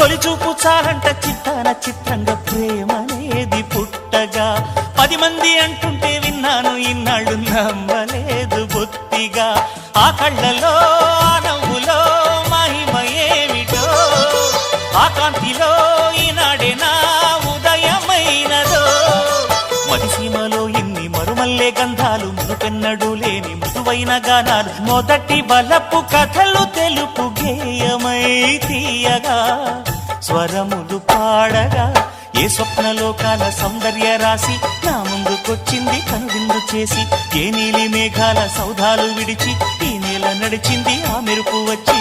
తొలి చూపు చాలంట చిత్తాన చిత్రంగా ప్రేమనేది పుట్టగా 10 మంది అంటుంటే విన్నాను ఇన్నాళ్ళు నమ్మలేదు బొత్తిగా ఆ కళ్ళలో ఆ నవ్వులో మహిమ ఏమిటో ఆ కాంతిలో ఈనాడే నా ఉదయమైనదో మదిసీమలో ఇన్ని మరుమల్లే గంధాలు మునుపెన్నడు లేని మృదువైన గానాలు మొదటి బలపు కథలు తెలుపు గేయమై తీయగా స్వరములు పాడగా ఏ స్వప్నలోకాల సౌందర్య రాశి నా ముందుకొచ్చింది కనువిందు చేసి ఏ నీలి మేఘాల సౌధాలు విడిచి ఈ నేల నడిచింది ఆ మెరుపు వచ్చి